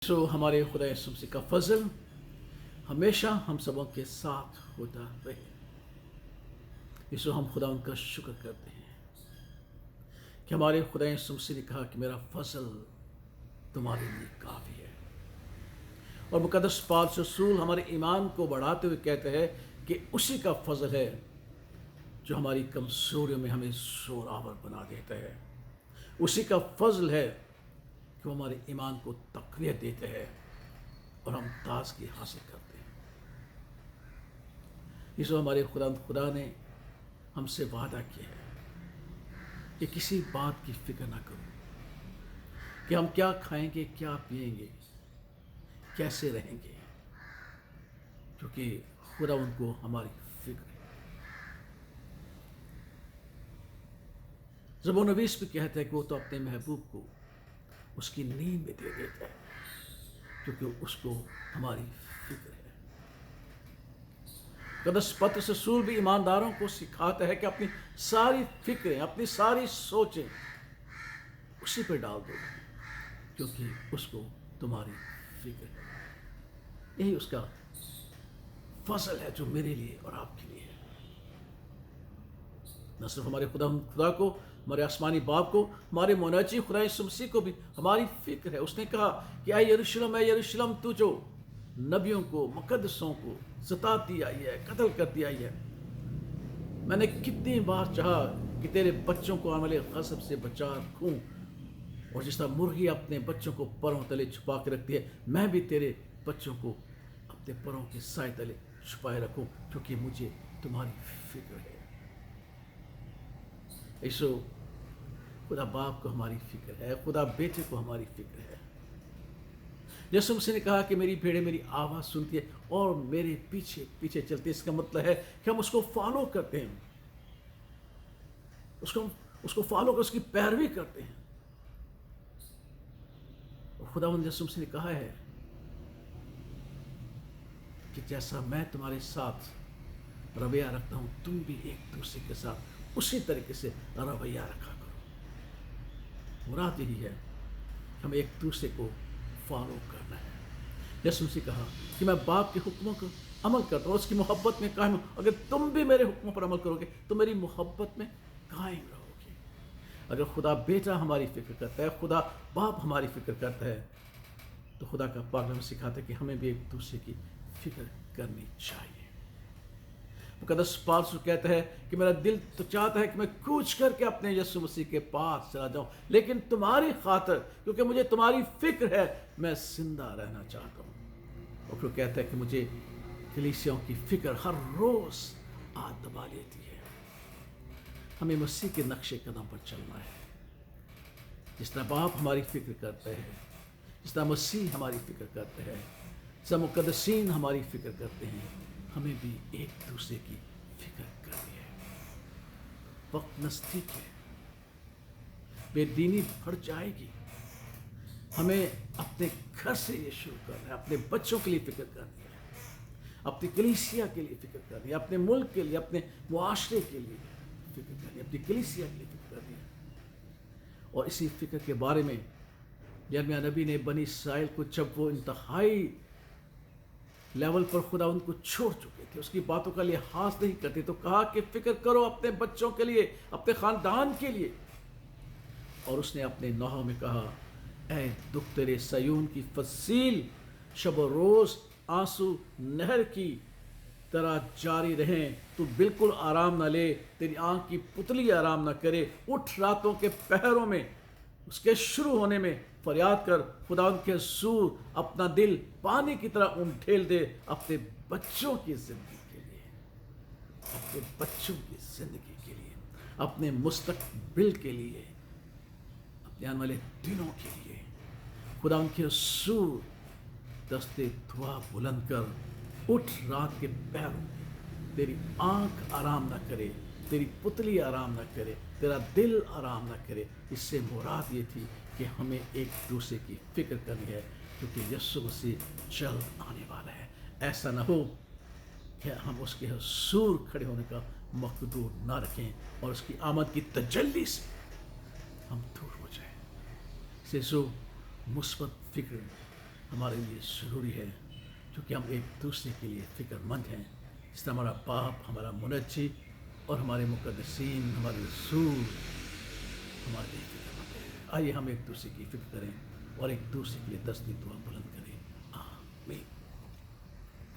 सो हमारे खुदा यीशु मसीह का फजल हमेशा हम सबों के साथ होता रहे। यीशु हम खुदा उनका शुक्र करते हैं कि हमारे खुदा यीशु मसीह ने कहा कि मेरा फजल तुम्हारे लिए काफ़ी है। और मुकद्दस पौलुस रसूल हमारे ईमान को बढ़ाते हुए कहते हैं कि उसी का फजल है जो हमारी कमजोरियों में हमें जोरावर बना देता है। उसी का फजल है कि वो हमारे ईमान को तक़वियत देते हैं और हम ताज़गी हासिल करते हैं। यीशु हमारे खुदा ने हमसे वादा किया है कि किसी बात की फिक्र ना करो कि हम क्या खाएंगे, क्या पिएंगे, कैसे रहेंगे, क्योंकि खुदा उनको हमारी फिक्र है। ज़बूर 20 में कहता है कि वो तो अपने महबूब को उसकी नींद में दे देता है क्योंकि उसको हमारी फिक्र है। मुकद्दस पत्र रसूल भी ईमानदारों को सिखाता है कि अपनी सारी फिक्रें, अपनी सारी सोचें उसी पर डाल दो क्योंकि उसको तुम्हारी फिक्र है। यही उसका फजल है जो मेरे लिए और आपके लिए है। न सिर्फ हमारे खुदा को, हमारे आसमानी बाप को, हमारे मुनज्जी खुदा यीशु मसीह को भी हमारी फिक्र है। उसने कहा कि ऐ यरूशलेम तू जो नबियों को, मुकद्दसों को सताती आई है, कत्ल करती आई है, मैंने कितनी बार चाहा कि तेरे बच्चों को आने वाले गज़ब से बचा रखूं। और जिस तरह मुर्गी अपने बच्चों को परों तले छुपा के रखती है, मैं भी तेरे बच्चों को अपने परों के साए तले छुपाए रखूं क्योंकि मुझे तुम्हारी फिक्र है। यीशु खुदा बाप को हमारी फिक्र है, खुदा बेटे को हमारी फिक्र है। यीशु मसीह ने कहा कि मेरी भेड़ें मेरी आवाज़ सुनती है और मेरे पीछे पीछे चलती है। इसका मतलब है कि हम उसको फॉलो करते हैं, उसको फॉलो कर उसकी पैरवी करते हैं। और खुदावंद यीशु मसीह ने कहा है कि जैसा मैं तुम्हारे साथ रवैया रखता हूं, तुम भी एक दूसरे के साथ उसी तरीके से रवैया रखा करो। मुराद यही है कि हमें एक दूसरे को फॉलो करना है। यीशु मसीह कहा कि मैं बाप के हुक्मों को अमल करता हूँ, उसकी मोहब्बत में कायम हूँ। अगर तुम भी मेरे हुक्मों पर अमल करोगे तो मेरी मोहब्बत में कायम रहोगे। अगर खुदा बेटा हमारी फिक्र करता है, खुदा बाप हमारी फिक्र करता है, तो खुदा का पाक हमें सिखाता है कि हमें भी एक दूसरे की फिक्र करनी चाहिए। मुकद्दस पौलुस कहता है कि मेरा दिल तो चाहता है कि मैं कूच करके अपने यीशु मसीह के पास चला जाऊं, लेकिन तुम्हारी खातिर, क्योंकि मुझे तुम्हारी फिक्र है, मैं जिंदा रहना चाहता हूं। और फिर कहता है कि मुझे कलीसियाओं की फिक्र हर रोज आग दबा लेती है। हमें मसीह के नक्शे कदम पर चलना है। जिस तरह बाप हमारी फिक्र करते हैं, जिस तरह मसीह हमारी फिक्र करते हैं, सब मुकद्दसीन हमारी फिक्र करते हैं, हमें भी एक दूसरे की फिक्र करनी है। वक्त नज़दीक है, बेदीनी बढ़ जाएगी। हमें अपने घर से ये शुरू करना है, अपने बच्चों के लिए फिक्र करनी है, अपनी कलीसिया के लिए फिक्र करनी है, अपने मुल्क के लिए, अपने मुआशरे के लिए फिक्र करनी है, अपनी कलीसिया के लिए फिक्र करनी है। और इसी फिक्र के बारे में यिर्मयाह नबी ने बनी इस्राएल को, जब वो इंतहाई लेवल पर खुदा उनको छोड़ चुके थे, उसकी बातों का लिहाज नहीं करते, तो कहा कि फिक्र करो अपने बच्चों के लिए, अपने खानदान के लिए। और उसने अपने नौह में कहा, ऐ दुख तेरे सयून की फसील, शब रोज आंसू नहर की तरह जारी रहें, तू बिल्कुल आराम ना ले, तेरी आंख की पुतली आराम ना करे। उठ रातों के पहरों में, उसके शुरू होने में फरियाद कर, खुदा उनके हुजूर अपना दिल पानी की तरह उंडेल दे अपने बच्चों की जिंदगी के लिए, अपने बच्चों की जिंदगी के लिए, अपने मुस्तकबिल के लिए, अपने आने वाले दिनों के लिए। खुदा उनके हुजूर दस्ते दुआ बुलंद कर, उठ रात के पैरों में, तेरी आंख आराम ना करे, तेरी पुतली आराम ना करे, तेरा दिल आराम ना करे। इससे मुराद ये थी कि हमें एक दूसरे की फिक्र करनी है, क्योंकि यीशु मसीह जल्द आने वाला है। ऐसा ना हो कि हम उसके हुजूर खड़े होने का मकदूर ना रखें और उसकी आमद की तजल्ली से हम दूर हो जाएं। से जो मुस्बत फिक्र ہمارے لیے ضروری ہے، کیونکہ ہم ایک دوسرے کے لیے فکر مند ہیں، جس طرح ہمارا باپ، ہمارا منجی اور ہمارے مقدسین، ہمارے رسول ہمارے لیے فکر مند ہیں۔ آئیے ہم ایک دوسرے کی فکر کریں اور ایک دوسرے کے لیے دست دعا بلند کریں۔